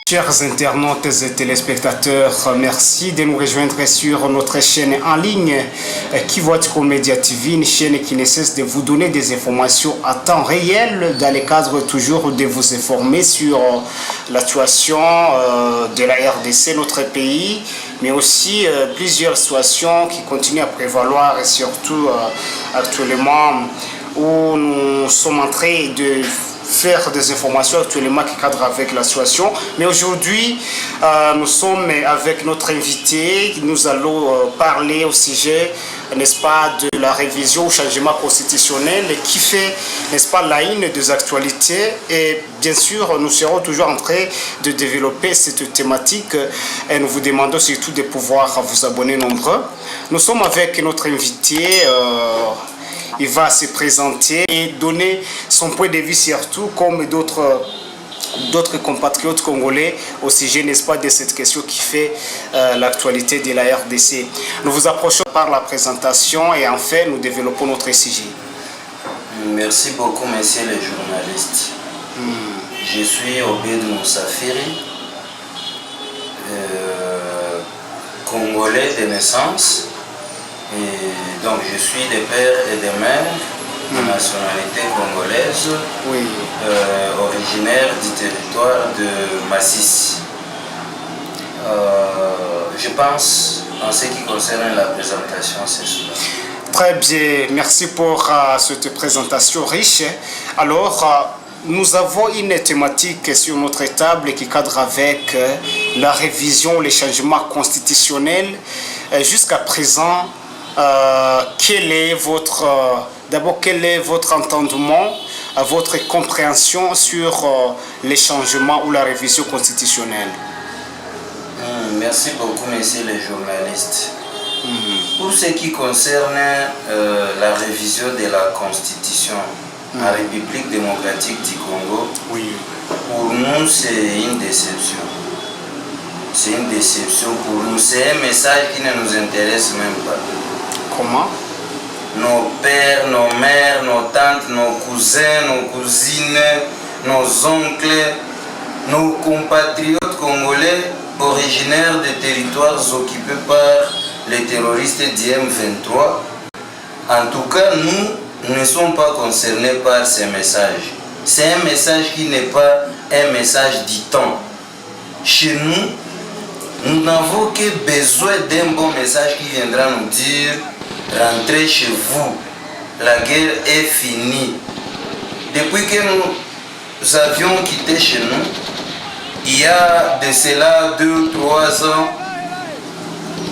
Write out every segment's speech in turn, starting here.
Chers internautes et téléspectateurs, merci de nous rejoindre sur notre chaîne en ligne Kivuatiko Media TV, une chaîne qui ne cesse de vous donner des informations à temps réel dans le cadre toujours de vous informer sur la situation de la RDC, notre pays, mais aussi plusieurs situations qui continuent à prévaloir et surtout actuellement où nous sommes en train de faire des informations actuellement qui cadrent avec la situation. Mais aujourd'hui, nous sommes avec notre invité. Nous allons parler au sujet, n'est-ce pas, de la révision au changement constitutionnel qui fait, n'est-ce pas, la une des actualités. Et bien sûr, nous serons toujours en train de développer cette thématique et nous vous demandons surtout de pouvoir vous abonner nombreux. Nous sommes avec notre invité. Il va se présenter et donner son point de vue surtout comme d'autres compatriotes congolais au sujet, n'est-ce pas, de cette question qui fait l'actualité de la RDC. Nous vous approchons par la présentation et enfin nous développons notre sujet. Merci beaucoup, messieurs les journalistes. Je suis Obed Moussafiri, congolais de naissance. Et donc je suis de père et de mère de nationalité congolaise, originaire du territoire de Massissi. Je pense, en ce qui concerne la présentation, c'est cela. Très bien, merci pour cette présentation riche. Alors, nous avons une thématique sur notre table qui cadre avec la révision, les changements constitutionnels. Jusqu'à présent, quel est votre entendement, votre compréhension sur les changements ou la révision constitutionnelle? Merci beaucoup, messieurs les journalistes. Pour ce qui concerne la révision de la Constitution en République démocratique du Congo, pour nous, c'est une déception. C'est une déception pour nous. C'est un message qui ne nous intéresse même pas. Comment? Nos pères, nos mères, nos tantes, nos cousins, nos cousines, nos oncles, nos compatriotes congolais originaires des territoires occupés par les terroristes d'IM23. En tout cas, nous ne sommes pas concernés par ces messages. C'est un message qui n'est pas un message du temps. Chez nous n'avons que besoin d'un bon message qui viendra nous dire: rentrez chez vous, la guerre est finie. Depuis que nous avions quitté chez nous, il y a de cela 2 ou 3 ans,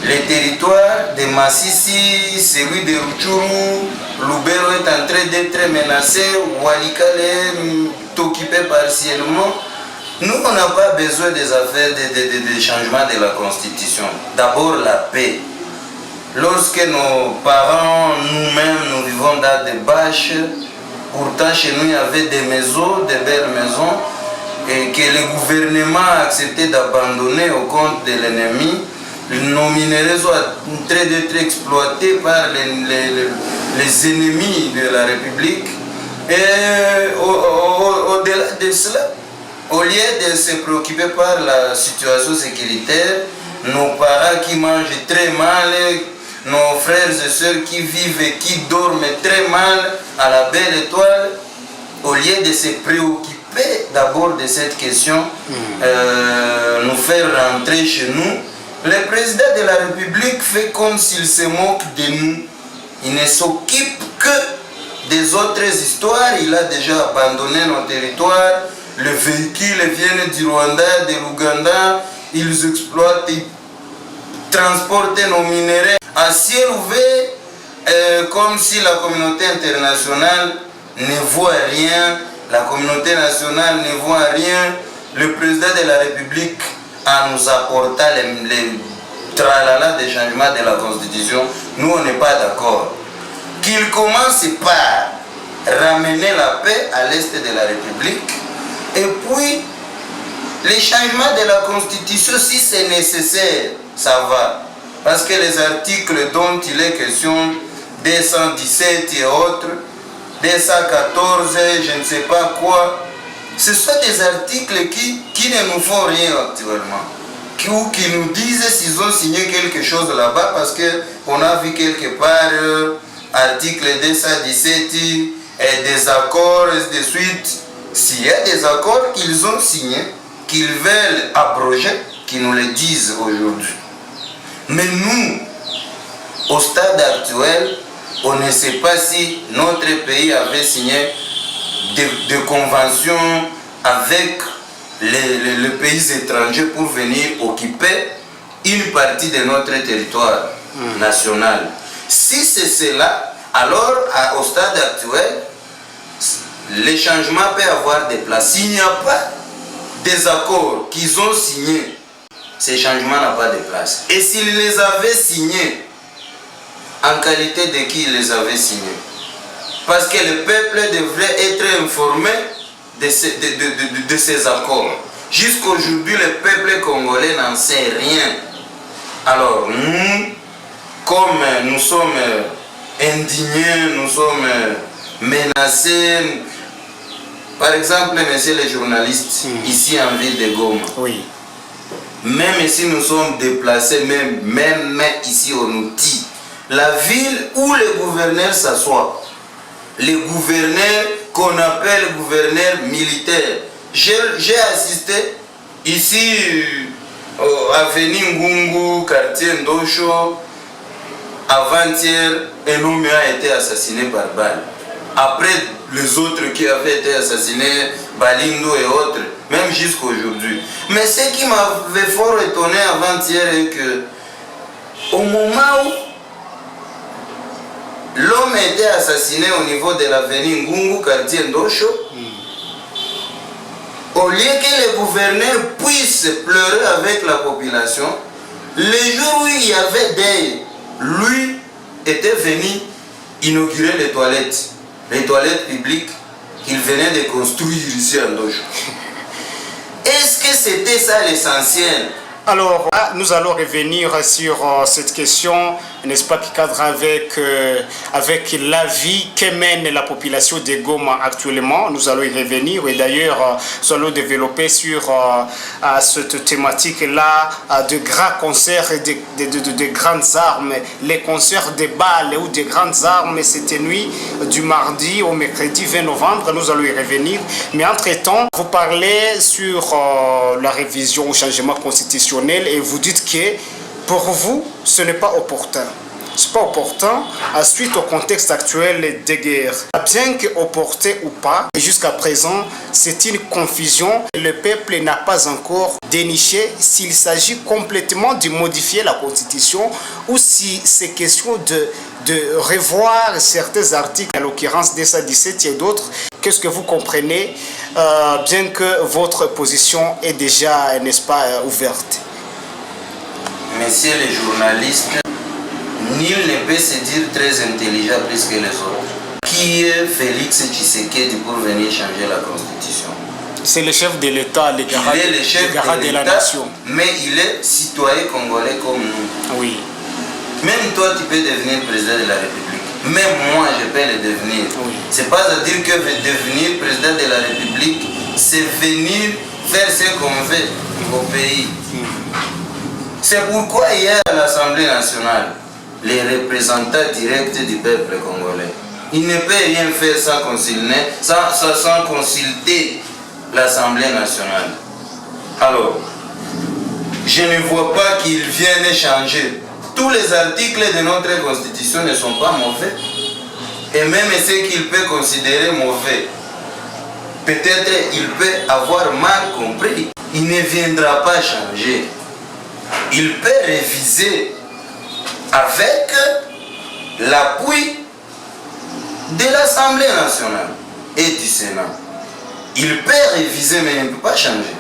le territoire de Massissi, celui de Rutshuru, Lubero est en train d'être menacé, Walikale est occupé partiellement. Nous, on n'a pas besoin des affaires de changement de la Constitution. D'abord, la paix. Lorsque nos parents, nous-mêmes, nous vivons dans des bâches, pourtant chez nous, il y avait des maisons, des belles maisons, et que le gouvernement a accepté d'abandonner au compte de l'ennemi. Nos minéraux sont en train d'être exploités par les ennemis de la République. Et au-delà de cela, au lieu de se préoccuper par la situation sécuritaire, nos parents qui mangent très mal, nos frères et sœurs qui vivent et qui dorment très mal à la belle étoile, au lieu de se préoccuper d'abord de cette question, nous faire rentrer chez nous, le président de la République fait comme s'il se moque de nous. Il ne s'occupe que des autres histoires. Il a déjà abandonné nos territoires. Les véhicules viennent du Rwanda, de l'Ouganda. Ils exploitent, ils transportent nos minéraux à ciel ouvert, comme si la communauté internationale ne voit rien. La communauté nationale ne voit rien. Le président de la République en nous apportant les tralala des changements de la Constitution, nous on n'est pas d'accord. Qu'il commence par ramener la paix à l'est de la République, et puis les changements de la Constitution, si c'est nécessaire, ça va. Parce que les articles dont il est question, 217 et autres, 214, je ne sais pas quoi, ce sont des articles qui qui ne nous font rien actuellement, ou qui nous disent s'ils ont signé quelque chose là-bas, parce qu'on a vu quelque part article 217 et des accords et de suite. S'il y a des accords qu'ils ont signés, qu'ils veulent abroger, qu'ils nous le disent aujourd'hui. Mais nous, au stade actuel, on ne sait pas si notre pays avait signé des conventions avec les pays étrangers pour venir occuper une partie de notre territoire national. Si c'est cela, alors au stade actuel, les changements peuvent avoir des places. S'il n'y a pas des accords qu'ils ont signés, ces changements n'ont pas de place. Et s'ils les avaient signés, en qualité de qui ils les avaient signés? Parce que le peuple devrait être informé de ces accords. Jusqu'aujourd'hui, le peuple congolais n'en sait rien. Alors, nous, comme nous sommes indignés, nous sommes menacés, par exemple, messieurs les journalistes, ici en ville de Goma, Oui. même si nous sommes déplacés, même ici au outil, la ville où le gouverneur s'assoit, les gouverneurs qu'on appelle gouverneurs militaires. J'ai assisté ici à avenue Ngungu, quartier Ndosho, avant-hier, un homme a été assassiné par balle. Après les autres qui avaient été assassinés, Balindo et autres, même jusqu'à aujourd'hui. Mais ce qui m'avait fort étonné avant-hier est que au moment où l'homme a été assassiné au niveau de l'avenue Ngungu, quartier Ndosho, au lieu que les gouverneurs puissent pleurer avec la population, les jours où il y avait deuil, lui était venu inaugurer les toilettes publiques qu'il venait de construire ici à Ndosho. Est-ce que c'était ça l'essentiel? Alors, nous allons revenir sur cette question, n'est-ce pas, qui cadre avec la vie que mène la population de Goma actuellement. Nous allons y revenir et d'ailleurs, nous allons développer sur cette thématique-là de grands concerts et de grandes armes. Les concerts de balles ou de grandes armes, c'était nuit du mardi au mercredi 20 novembre. Nous allons y revenir. Mais entre-temps, vous parlez sur la révision au changement constitutionnel. Et vous dites que pour vous, ce n'est pas opportun. Ce n'est pas opportun suite au contexte actuel de guerre. Bien que opportun ou pas, jusqu'à présent, c'est une confusion. Le peuple n'a pas encore déniché s'il s'agit complètement de modifier la Constitution ou si c'est question de revoir certains articles, à l'occurrence des 117 et d'autres. Qu'est-ce que vous comprenez, bien que votre position est déjà, n'est-ce pas, ouverte? Messieurs les journalistes, nul ne peut se dire très intelligent plus que les autres. Qui est Félix Tshisekedi pour venir changer la Constitution? C'est le chef de l'État, le garant, il est le chef de la nation. Mais il est citoyen congolais comme nous. Oui. Même toi, tu peux devenir président de la République. Même moi, je peux le devenir. Oui. C'est pas à dire que devenir président de la République, c'est venir faire ce qu'on veut au pays. C'est pourquoi hier à l'Assemblée nationale, les représentants directs du peuple congolais, ils ne peuvent rien faire sans consulter l'Assemblée nationale. Alors, je ne vois pas qu'ils viennent changer. Tous les articles de notre Constitution ne sont pas mauvais. Et même ce qu'il peut considérer mauvais, peut-être il peut avoir mal compris. Il ne viendra pas changer. Il peut réviser avec l'appui de l'Assemblée nationale et du Sénat. Il peut réviser, mais il ne peut pas changer.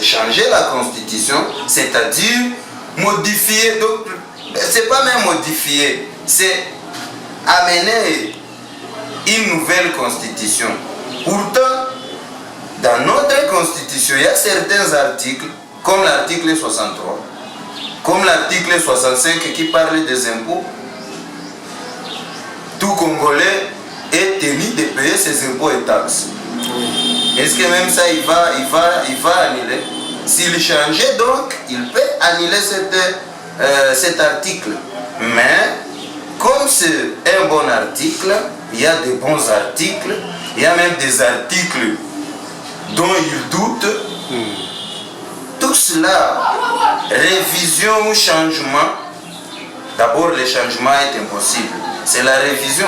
Changer la Constitution, c'est-à-dire modifier, donc c'est pas même modifier, c'est amener une nouvelle Constitution. Pourtant, dans notre Constitution, il y a certains articles, comme l'article 63, comme l'article 65 qui parle des impôts. Tout Congolais est tenu de payer ses impôts et taxes. Est-ce que même ça, il va annuler? S'il changeait, donc, il peut annuler cet article. Mais, comme c'est un bon article, il y a des bons articles, il y a même des articles dont il doute. Tout cela, révision ou changement, d'abord le changement est impossible. C'est la révision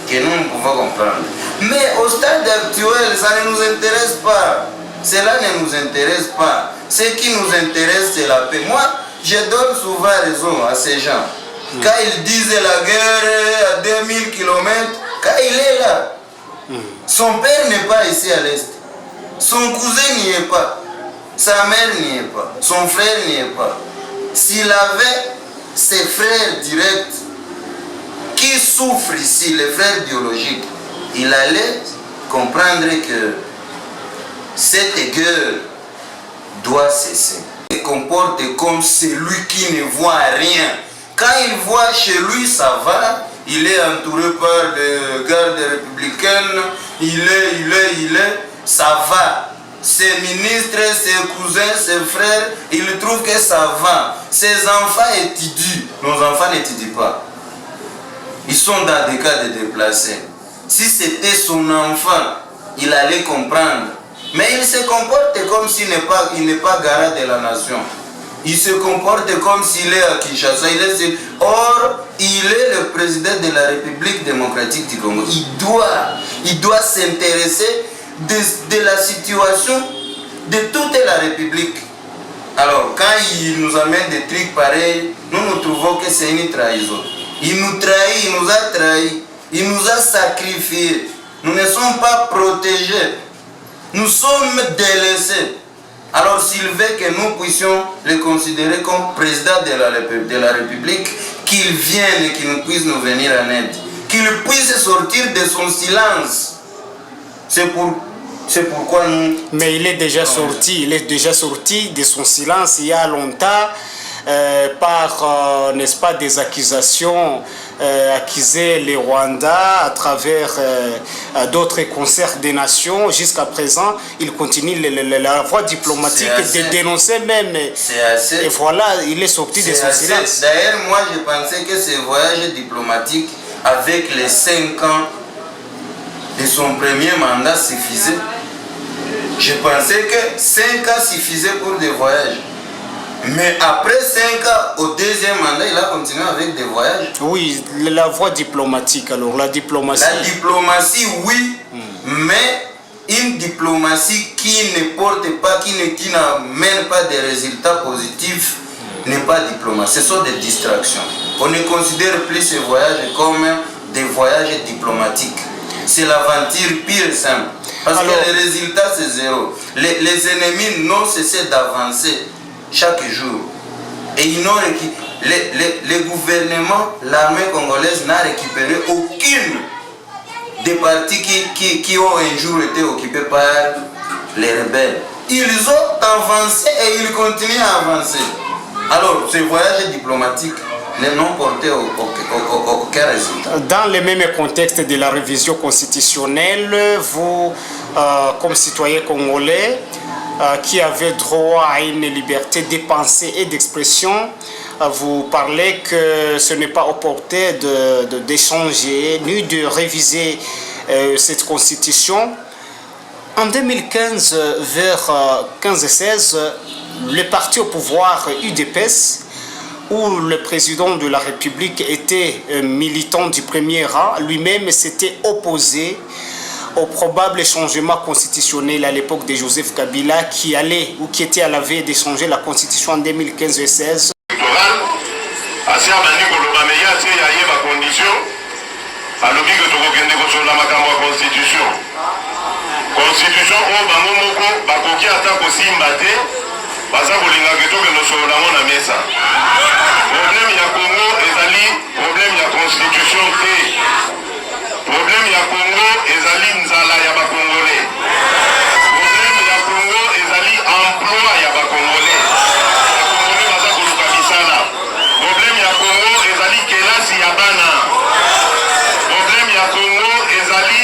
que nous pouvons comprendre. Mais au stade actuel, ça ne nous intéresse pas. Cela ne nous intéresse pas. Ce qui nous intéresse, c'est la paix. Moi, je donne souvent raison à ces gens. Quand ils disent la guerre à 2000 km, quand il est là, son père n'est pas ici à l'est. Son cousin n'y est pas. Sa mère n'y est pas. Son frère n'y est pas. S'il avait ses frères directs qui souffrent ici, les frères biologiques, il allait comprendre que cette guerre doit cesser. Il se comporte comme celui qui ne voit rien. Quand il voit chez lui, ça va. Il est entouré par des gardes républicaines. Il est, ça va. Ses ministres, ses cousins, ses frères, il trouve que ça va. Ses enfants étudient. Nos enfants n'étudient pas. Ils sont dans des cas de déplacés. Si c'était son enfant, il allait comprendre. Mais il se comporte comme s'il n'est pas garant de la nation. Il se comporte comme s'il est à Kinshasa. Or, il est le président de la République démocratique du Congo. Il doit s'intéresser de la situation de toute la République. Alors, quand il nous amène des trucs pareils, nous trouvons que c'est une trahison. Il nous trahit, il nous a trahis, il nous a sacrifiés. Nous ne sommes pas protégés. Nous sommes délaissés. Alors s'il veut que nous puissions le considérer comme président de la République, qu'il vienne et qu'il puisse nous venir en aide. Qu'il puisse sortir de son silence. C'est pourquoi nous... Mais il est déjà sorti de son silence il y a longtemps par, n'est-ce pas, des accusations accusées les Rwandais à travers d'autres concerts des nations. Jusqu'à présent, il continue la voie diplomatique de dénoncer même. Et voilà, il est sorti de son silence. D'ailleurs, moi, je pensais que ce voyage diplomatique, avec les 5 ans de son premier mandat, suffisait. Je pensais que 5 ans suffisaient pour des voyages. Mais après 5 ans, au deuxième mandat, il a continué avec des voyages. Oui, la voie diplomatique, alors la diplomatie. La diplomatie, oui, mais une diplomatie qui ne porte pas, qui n'amène pas des résultats positifs, n'est pas diplomatie. Ce sont des distractions. On ne considère plus ces voyages comme des voyages diplomatiques. C'est l'aventure pure et simple. Parce que les résultats, c'est zéro. Les ennemis n'ont cessé d'avancer chaque jour. Et ils n'ont les gouvernements, l'armée congolaise n'a récupéré aucune des parties qui ont un jour été occupées par les rebelles. Ils ont avancé et ils continuent à avancer. Alors, ce voyage diplomatique n'ont porté aucun résultat. Dans le même contexte de la révision constitutionnelle, vous, comme citoyen congolais, qui avez droit à une liberté de pensée et d'expression, vous parlez que ce n'est pas opportun d'échanger ni de réviser cette constitution. En 2015, vers 15-16, le parti au pouvoir UDPS, où le président de la République était militant du premier rang, lui-même s'était opposé au probable changement constitutionnel à l'époque de Joseph Kabila qui allait ou qui était à la veille de changer la constitution en 2015-16. Constitution oyo bango moko bakoki ata kosimba te baza kolinga ketoke nosolola ngo na mesa. Problème ya Congo ezali problème ya constitution te. Problème ya Congo ezali nzala ya bakongolais. Problème ya Congo ezali emploi ya bakongolais. Bakongolais baza koluka misala. Problème ya Congo ezali kelasi ya bana. Problème ya Congo ezali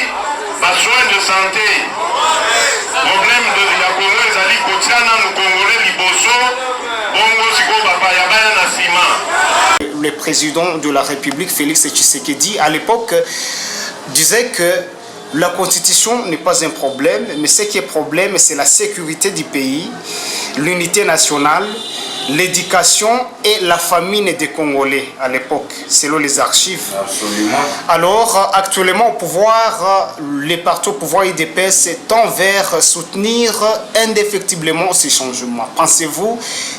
besoin de santé. président de la République, Félix Tshisekedi, à l'époque, disait que la constitution n'est pas un problème, mais ce qui est problème, c'est la sécurité du pays, l'unité nationale, l'éducation et la famine des Congolais à l'époque, selon les archives. Absolument. Alors, actuellement, au pouvoir, les partis au pouvoir UDPS tendent vers soutenir indéfectiblement ces changements. Pensez-vous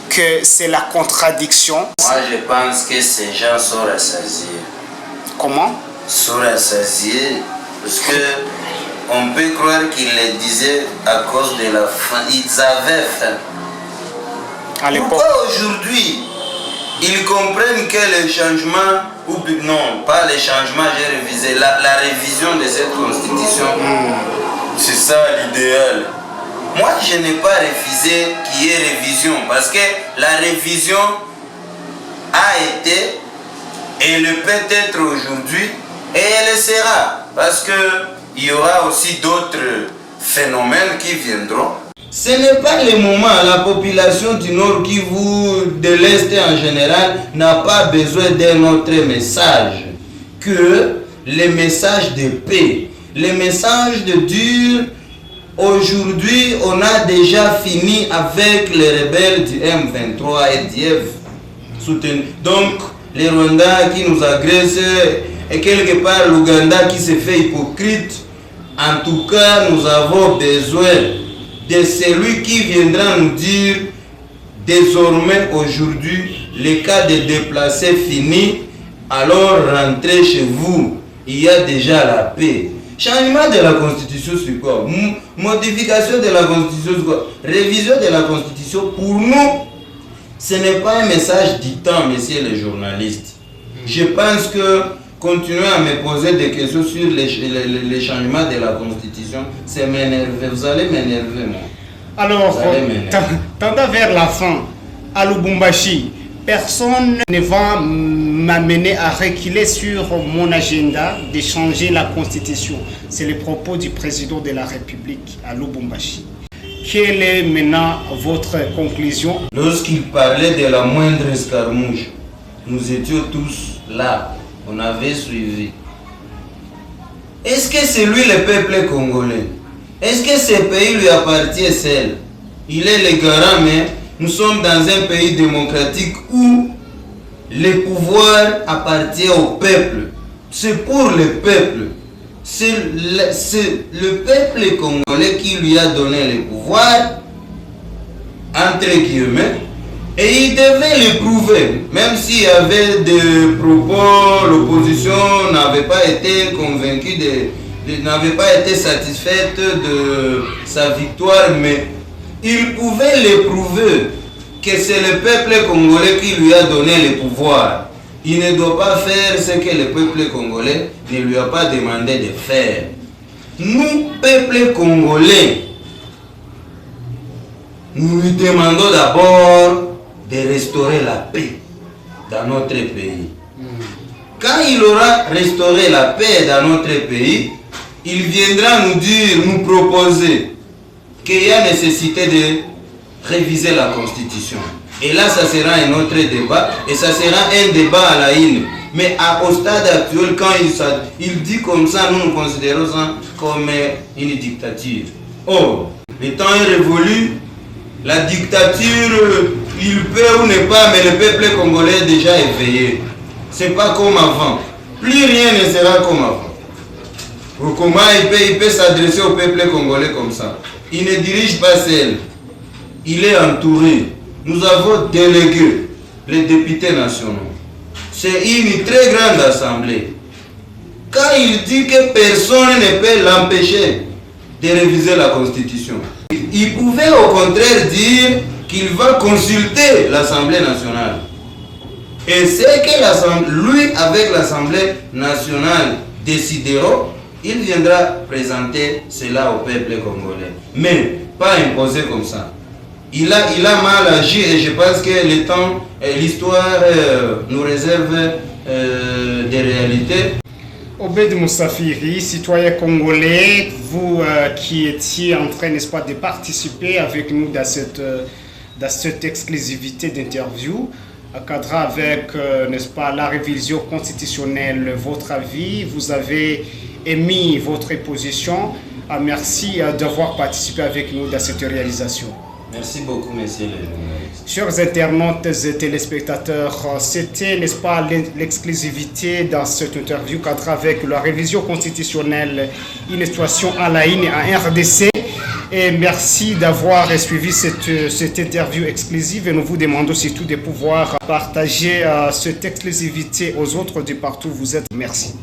que c'est la contradiction? Moi, je pense que ces gens sont rassasiés. Comment? Sont rassasiés parce que on peut croire qu'ils le disaient à cause de la faim. Ils avaient faim. À l'époque. Pourquoi aujourd'hui ils comprennent que le changement, ou non, pas le changement, j'ai révisé, la révision de cette constitution, c'est ça l'idéal. Moi, je n'ai pas refusé qu'il y ait révision parce que la révision a été, et le peut être aujourd'hui, et elle le sera parce qu'il y aura aussi d'autres phénomènes qui viendront. Ce n'est pas le moment, la population du Nord Kivu, de l'Est en général, n'a pas besoin d'un autre message que le message de paix, le message de dire aujourd'hui on a déjà fini avec les rebelles du M23 et d'IEF soutenu. Donc les Rwandais qui nous agressent et quelque part l'Ouganda qui se fait hypocrite. En tout cas, nous avons besoin de celui qui viendra nous dire désormais aujourd'hui le cas de déplacés fini, alors rentrez chez vous, il y a déjà la paix. Changement de la constitution c'est quoi? Modification de la constitution c'est quoi? Révision de la constitution pour nous ce n'est pas un message du temps, messieurs les journalistes. Je pense que continuer à me poser des questions sur les changements de la Constitution, c'est m'énerver. Vous allez m'énerver, moi. Alors, tendant vers la fin, à Lubumbashi, personne ne va m'amener à reculer sur mon agenda de changer la Constitution. C'est le propos du président de la République à Lubumbashi. Quelle est maintenant votre conclusion? Lorsqu'il parlait de la moindre escarmouche, nous étions tous là. On avait suivi. Est-ce que c'est lui le peuple congolais? Est-ce que ce pays lui appartient seul? Il est le garant, mais nous sommes dans un pays démocratique où le pouvoir appartient au peuple. C'est pour le peuple. C'est le peuple congolais qui lui a donné le pouvoir, entre guillemets. Et il devait le prouver, même s'il y avait des propos, l'opposition n'avait pas été convaincue, n'avait pas été satisfaite de sa victoire, mais il pouvait le prouver que c'est le peuple congolais qui lui a donné le pouvoir. Il ne doit pas faire ce que le peuple congolais ne lui a pas demandé de faire. Nous, peuple congolais, nous lui demandons d'abord de restaurer la paix dans notre pays. Quand il aura restauré la paix dans notre pays, il viendra nous dire, nous proposer qu'il y a nécessité de réviser la Constitution. Et là, ça sera un autre débat, et ça sera un débat à la une. Mais au stade actuel, quand il dit comme ça, nous considérons ça comme une dictature. Or, le temps est révolu, la dictature, il peut ou ne pas, mais le peuple congolais est déjà éveillé. C'est pas comme avant. Plus rien ne sera comme avant. Comment il peut s'adresser au peuple congolais comme ça? Il ne dirige pas seul. Il est entouré. Nous avons délégué les députés nationaux. C'est une très grande assemblée. Quand il dit que personne ne peut l'empêcher de réviser la Constitution, il pouvait au contraire dire qu'il va consulter l'Assemblée nationale. Et c'est que lui, avec l'Assemblée nationale, décideront, il viendra présenter cela au peuple congolais. Mais pas imposé comme ça. Il a mal agi et je pense que le temps et l'histoire nous réservent des réalités. Obed Moussafiri, citoyen congolais, vous qui étiez en train, n'est-ce pas, de participer avec nous dans cette exclusivité d'interview, cadrant avec, n'est-ce pas, la révision constitutionnelle, votre avis. Vous avez émis votre position. Merci d'avoir participé avec nous dans cette réalisation. Merci beaucoup, monsieur le journaliste. Chers internautes et téléspectateurs, c'était, n'est-ce pas, l'exclusivité dans cette interview cadre avec la révision constitutionnelle, une situation en ligne en RDC. Et merci d'avoir suivi cette interview exclusive et nous vous demandons surtout de pouvoir partager cette exclusivité aux autres de partout où vous êtes. Merci.